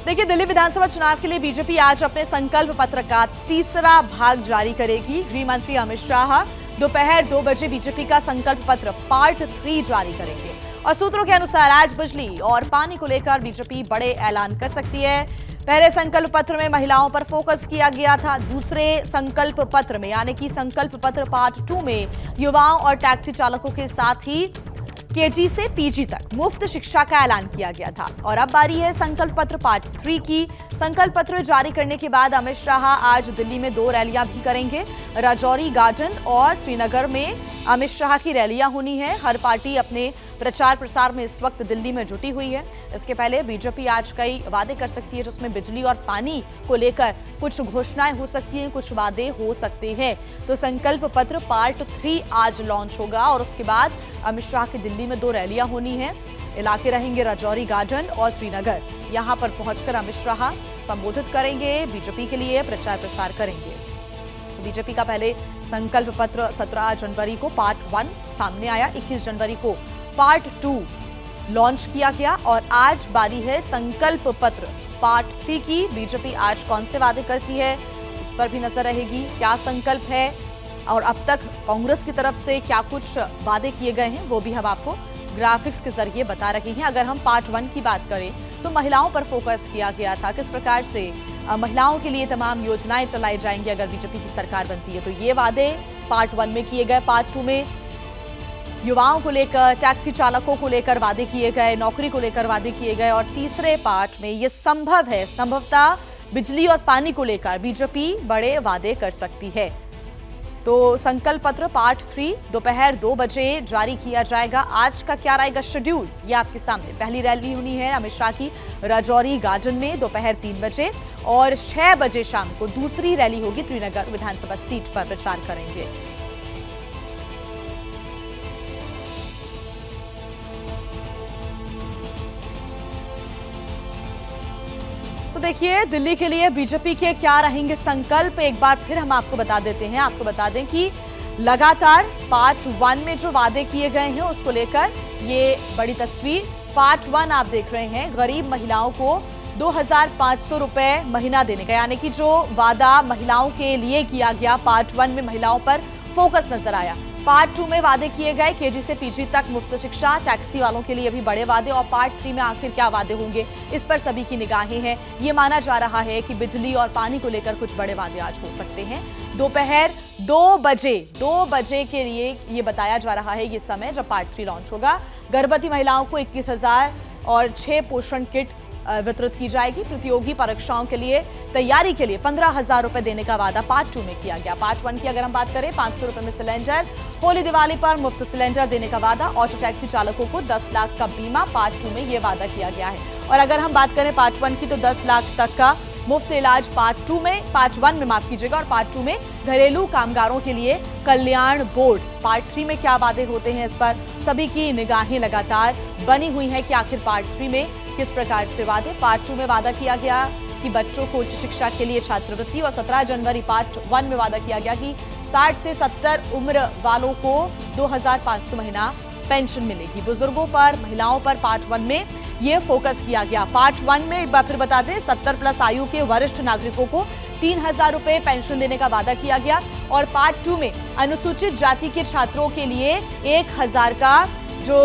देखिए, दिल्ली विधानसभा चुनाव के लिए बीजेपी आज अपने संकल्प पत्र का तीसरा भाग जारी करेगी। गृह मंत्री अमित शाह दोपहर 2 बजे बीजेपी का संकल्प पत्र पार्ट 3 जारी करेंगे और सूत्रों के अनुसार आज बिजली और पानी को लेकर बीजेपी बड़े ऐलान कर सकती है। पहले संकल्प पत्र में महिलाओं पर फोकस किया गया था। दूसरे संकल्प पत्र में यानी कि संकल्प पत्र पार्ट 2 में युवाओं और टैक्सी चालकों के साथ ही केजी से पीजी तक मुफ्त शिक्षा का ऐलान किया गया था। और अब बारी है संकल्प पत्र पार्ट 3 की। संकल्प पत्र जारी करने के बाद अमित शाह आज दिल्ली में 2 रैलियां भी करेंगे। राजौरी गार्डन और त्रिनगर में अमित शाह की रैलियां होनी है। हर पार्टी अपने प्रचार प्रसार में इस वक्त दिल्ली में जुटी हुई है। इसके पहले बीजेपी आज कई वादे कर सकती है, जिसमें बिजली और पानी को लेकर कुछ घोषणाएं हो सकती हैं, कुछ वादे हो सकते हैं। तो संकल्प पत्र पार्ट 3 आज लॉन्च होगा और उसके बाद अमित शाह की दिल्ली में 2 रैलियां होनी है। इलाके रहेंगे राजौरी गार्डन और त्रिनगर। यहां पर पहुंचकर अमित शाह संबोधित करेंगे, बीजेपी के लिए प्रचार प्रसार करेंगे। बीजेपी का पहले संकल्प पत्र 17 जनवरी को पार्ट 1 सामने आया, 21 जनवरी को पार्ट 2 लॉन्च किया गया और आज बारी है संकल्प पत्र पार्ट 3 की। बीजेपी आज कौन से वादे करती है, इस पर भी नजर रहेगी। क्या संकल्प है और अब तक कांग्रेस की तरफ से क्या कुछ वादे किए गए हैं, वो भी हम आपको ग्राफिक्स के जरिए बता रहे हैं। अगर हम पार्ट 1 की बात करें तो महिलाओं पर फोकस किया गया था, किस प्रकार से महिलाओं के लिए तमाम योजनाएं चलाई जाएंगी अगर बीजेपी की सरकार बनती है। तो ये वादे पार्ट 1 में किए गए। पार्ट 2 में युवाओं को लेकर, टैक्सी चालकों को लेकर वादे किए गए, नौकरी को लेकर वादे किए गए और तीसरे पार्ट में ये संभव है, संभवतः बिजली और पानी को लेकर बीजेपी बड़े वादे कर सकती है। तो संकल्प पत्र पार्ट 3 दोपहर 2 बजे जारी किया जाएगा। आज का क्या रहेगा शेड्यूल, ये आपके सामने। पहली रैली होनी है अमित शाह की राजौरी गार्डन में दोपहर 3 बजे और 6 बजे शाम को दूसरी रैली होगी त्रिनगर विधानसभा सीट पर प्रचार करेंगे। तो देखिए, दिल्ली के लिए बीजेपी के क्या रहेंगे संकल्प, एक बार फिर हम आपको बता देते हैं। आपको बता दें कि लगातार पार्ट 1 में जो वादे किए गए हैं उसको लेकर ये बड़ी तस्वीर। पार्ट 1 आप देख रहे हैं, गरीब महिलाओं को 2500 रुपए महीना देने का, यानी कि जो वादा महिलाओं के लिए किया गया पार्ट 1 में महिलाओं पर फोकस नजर आया। पार्ट 2 में वादे किए गए केजी से पीजी तक मुफ्त शिक्षा, टैक्सी वालों के लिए भी बड़े वादे। और पार्ट 3 में आखिर क्या वादे होंगे, इस पर सभी की निगाहें हैं। ये माना जा रहा है कि बिजली और पानी को लेकर कुछ बड़े वादे आज हो सकते हैं। दोपहर 2 बजे के लिए ये बताया जा रहा है ये समय जब पार्ट 3 लॉन्च होगा। गर्भवती महिलाओं को 21,000 और 6 पोषण किट वितरित की जाएगी। प्रतियोगी परीक्षाओं के लिए तैयारी के लिए 15,000 रुपए देने का वादा पार्ट 2 में किया गया। पार्ट 1 की अगर हम बात करें, 500 रुपए में सिलेंडर, होली दिवाली पर मुफ्त सिलेंडर देने का वादा। ऑटो टैक्सी चालकों को 10 लाख का बीमा पार्ट 2 में यह वादा किया गया है। और अगर हम बात करें पार्ट 1 की तो 10 लाख तक का मुफ्त इलाज पार्ट 1 में माफ कीजिएगा। और पार्ट 2 में घरेलू कामगारों के लिए कल्याण बोर्ड। पार्ट 3 में क्या वादे होते हैं, इस पर सभी की निगाहें लगातार बनी हुई है कि आखिर पार्ट 3 में किस प्रकार से वादे। पार्ट 2 में वादा किया गया कि बच्चों को उच्च शिक्षा के लिए छात्रवृत्ति और 17 जनवरी पार्ट 1 में वादा किया गया कि 60 से 70 उम्र वालों को 2500 महीना पेंशन मिलेगी। बुजुर्गों पर, महिलाओं पर पार्ट 1 में ये फोकस किया गया। पार्ट 1 में एक बार फिर बता दें, 70+ आयु के वरिष्ठ नागरिकों को 3000 रुपए पेंशन देने का वादा किया गया। और पार्ट 2 में अनुसूचित जाति के छात्रों के लिए 1000 का जो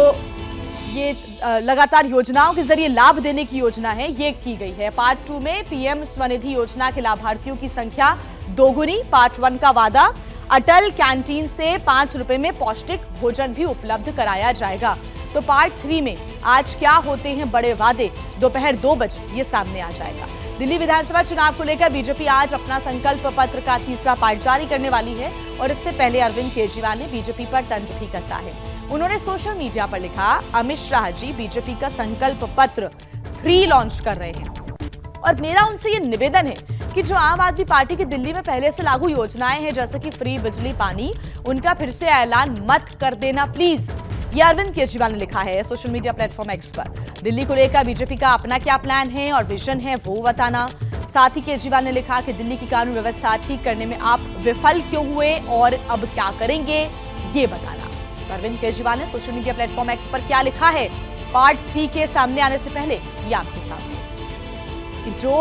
ये लगातार योजनाओं के जरिए लाभ देने की योजना है, ये की गई है। पार्ट 2 में पीएम स्वनिधि योजना के लाभार्थियों की संख्या दोगुनी। पार्ट 1 का वादा, अटल कैंटीन से 5 रुपए में पौष्टिक भोजन भी उपलब्ध कराया जाएगा। तो पार्ट 3 में आज क्या होते हैं बड़े वादे, दोपहर 2 बजे ये सामने आ जाएगा। दिल्ली विधानसभा चुनाव को लेकर बीजेपी आज अपना संकल्प पत्र का तीसरा पार्ट जारी करने वाली है और इससे पहले अरविंद केजरीवाल ने बीजेपी पर तंज भी कसा है। उन्होंने सोशल मीडिया पर लिखा, अमित शाह जी बीजेपी का संकल्प पत्र 3 लॉन्च कर रहे हैं और मेरा उनसे ये निवेदन है कि जो आम आदमी पार्टी की दिल्ली में पहले से लागू योजनाएं हैं जैसे कि फ्री बिजली पानी, उनका फिर से ऐलान मत कर देना प्लीज। ये अरविंद केजरीवाल ने लिखा है सोशल मीडिया प्लेटफॉर्म एक्स पर। दिल्ली को लेकर बीजेपी का अपना क्या प्लान है और विजन है वो बताना। साथ ही केजरीवाल ने लिखा कि दिल्ली की कानून व्यवस्था ठीक करने में आप विफल क्यों हुए और अब क्या करेंगे ये बताना। अरविंद केजरीवाल ने सोशल मीडिया प्लेटफॉर्म एक्स पर क्या लिखा है पार्ट 3 के सामने आने से पहले ये आपके सामने। कि जो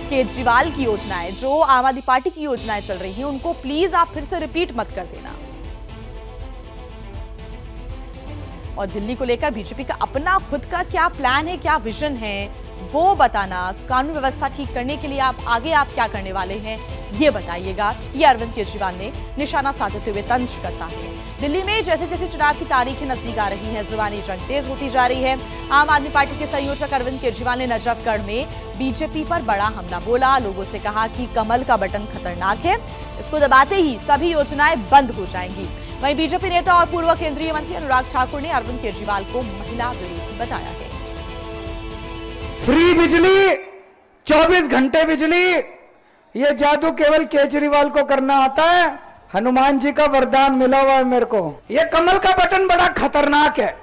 केजरीवाल की योजनाएं, जो आम आदमी पार्टी की योजनाएं चल रही हैं, उनको प्लीज आप फिर से रिपीट मत कर देना। और दिल्ली को लेकर बीजेपी का अपना खुद का क्या प्लान है, क्या विजन है, वो बताना, कानून व्यवस्था ठीक करने के लिए आप क्या करने वाले हैं, ये बताइएगा। ये अरविंद केजरीवाल ने निशाना साधते हुए तंज कसा है। दिल्ली में जैसे जैसे चुनाव की तारीखें नजदीक आ रही हैं, जुबानी जंग तेज होती जा रही है। आम आदमी पार्टी के संयोजक अरविंद केजरीवाल ने नजफगढ़ में बीजेपी पर बड़ा हमला बोला। लोगों से कहा कि कमल का बटन खतरनाक है, इसको दबाते ही सभी योजनाएं बंद हो जाएंगी। वहीं बीजेपी नेता और पूर्व केंद्रीय मंत्री अनुराग ठाकुर ने अरविंद केजरीवाल को महिला विरोधी बताया है। फ्री बिजली, 24 घंटे बिजली, ये जादू केवल केजरीवाल को करना आता है। हनुमान जी का वरदान मिला हुआ है मेरे को। ये कमल का बटन बड़ा खतरनाक है,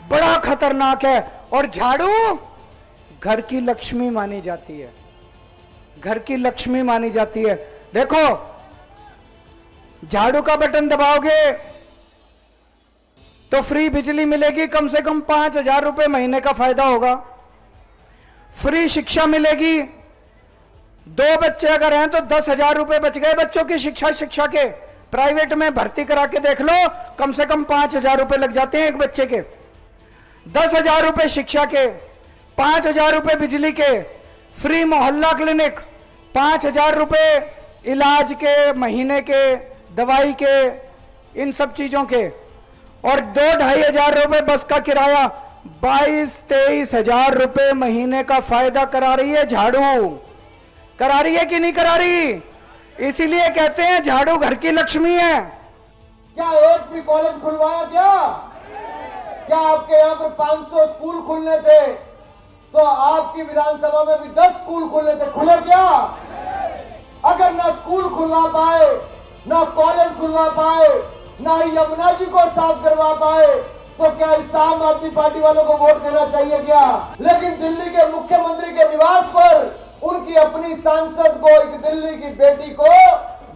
बड़ा खतरनाक है। और झाड़ू घर की लक्ष्मी मानी जाती है, घर की लक्ष्मी मानी जाती है। देखो, झाड़ू का बटन दबाओगे तो फ्री बिजली मिलेगी, कम से कम 5,000 रुपए महीने का फायदा होगा। फ्री शिक्षा मिलेगी, 2 बच्चे अगर हैं तो 10,000 रुपए बच गए बच्चों की शिक्षा के। प्राइवेट में भर्ती करा के देख लो, कम से कम 5,000 रुपए लग जाते हैं एक बच्चे के। 10,000 रुपए शिक्षा के, 5,000 रुपए बिजली के, फ्री मोहल्ला क्लिनिक, 5,000 रुपए इलाज के, महीने के, दवाई के, इन सब चीजों के। और 2-2.5 हजार रुपए बस का किराया, 22-23 हजार रुपए महीने का फायदा करा रही है झाड़ू। करा रही है कि नहीं करा रही? इसीलिए कहते हैं झाड़ू घर की लक्ष्मी है। क्या एक भी कॉलेज खुलवाया? क्या आपके यहाँ पर 500 स्कूल खुलने थे तो आपकी विधानसभा में भी 10 स्कूल खुलने थे, खुले क्या? अगर ना स्कूल खुलवा पाए, ना कॉलेज खुलवा पाए, ना ही यमुना जी को साफ करवा पाए, तो क्या इस आम आदमी पार्टी वालों को वोट देना चाहिए क्या? लेकिन दिल्ली के मुख्यमंत्री के निवास पर उनकी अपनी सांसद को, एक दिल्ली की बेटी को,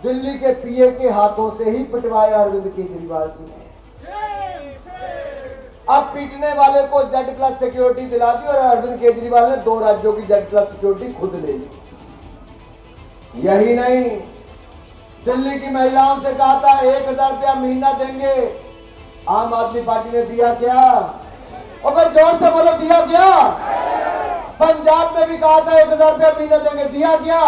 दिल्ली के पीए के हाथों से ही पिटवाया अरविंद केजरीवाल जी ने। अब पीटने वाले को Z+ सिक्योरिटी दिला दी और अरविंद केजरीवाल ने 2 राज्यों की Z+ सिक्योरिटी खुद ले ली। यही नहीं, दिल्ली की महिलाओं से कहा था 1,000 रुपया महीना देंगे, आम आदमी पार्टी ने दिया क्या? और भाई जोर से बोलो, दिया क्या? पंजाब में भी कहा था 1,000 रुपया महीना देंगे, दिया क्या?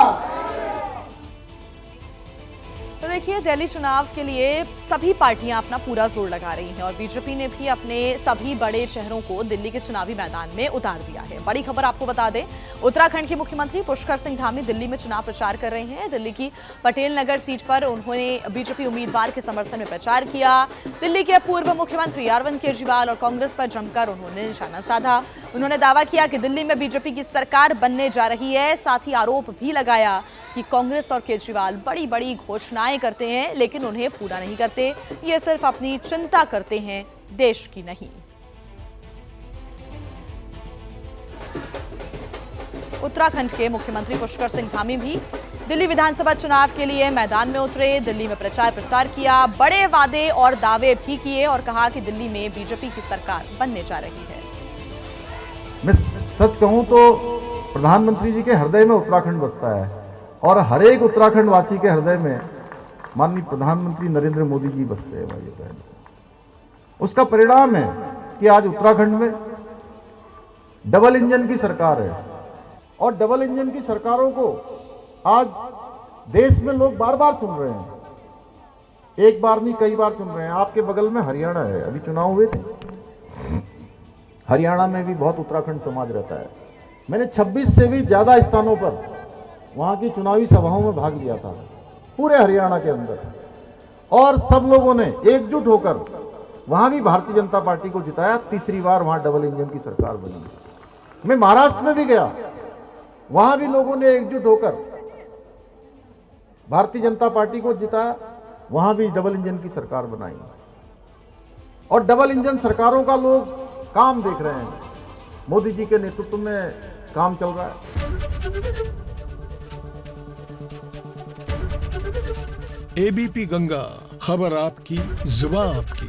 तो देखिए, दिल्ली चुनाव के लिए सभी पार्टियां अपना पूरा जोर लगा रही हैं और बीजेपी ने भी अपने सभी बड़े चेहरों को दिल्ली के चुनावी मैदान में उतार दिया है। बड़ी खबर आपको बता दें, उत्तराखंड के मुख्यमंत्री पुष्कर सिंह धामी दिल्ली में चुनाव प्रचार कर रहे हैं। दिल्ली की पटेल नगर सीट पर उन्होंने बीजेपी उम्मीदवार के समर्थन में प्रचार किया। दिल्ली के पूर्व मुख्यमंत्री अरविंद केजरीवाल और कांग्रेस पर जमकर उन्होंने निशाना साधा। उन्होंने दावा किया कि दिल्ली में बीजेपी की सरकार बनने जा रही है। साथ ही आरोप भी लगाया कि कांग्रेस और केजरीवाल बड़ी बड़ी घोषणाएं करते हैं लेकिन उन्हें पूरा नहीं करते। ये सिर्फ अपनी चिंता करते हैं, देश की नहीं। उत्तराखंड के मुख्यमंत्री पुष्कर सिंह धामी भी दिल्ली विधानसभा चुनाव के लिए मैदान में उतरे। दिल्ली में प्रचार प्रसार किया, बड़े वादे और दावे भी किए और कहा कि दिल्ली में बीजेपी की सरकार बनने जा रही है। मैं सच कहूं तो प्रधानमंत्री जी के हृदय में उत्तराखंड बसता है और हर एक उत्तराखंड वासी के हृदय में माननीय प्रधानमंत्री नरेंद्र मोदी जी बसते हैं भाई बहन। उसका परिणाम है कि आज उत्तराखंड में डबल इंजन की सरकार है और डबल इंजन की सरकारों को आज देश में लोग बार बार चुन रहे हैं। एक बार नहीं, कई बार चुन रहे हैं। आपके बगल में हरियाणा है, अभी चुनाव हुए थे, हरियाणा में भी बहुत उत्तराखंड समाज रहता है। मैंने 26 से भी ज्यादा स्थानों पर वहां की चुनावी सभाओं में भाग लिया था पूरे हरियाणा के अंदर, और सब लोगों ने एकजुट होकर वहां भी भारतीय जनता पार्टी को जिताया। तीसरी बार वहां डबल इंजन की सरकार बनी। मैं महाराष्ट्र में भी गया, वहां भी लोगों ने एकजुट होकर भारतीय जनता पार्टी को जिताया, वहां भी डबल इंजन की सरकार बनाई। और डबल इंजन सरकारों का लोग काम देख रहे हैं। मोदी जी के नेतृत्व में काम चल रहा है। एबीपी गंगा, खबर आपकी, जुबान आपकी।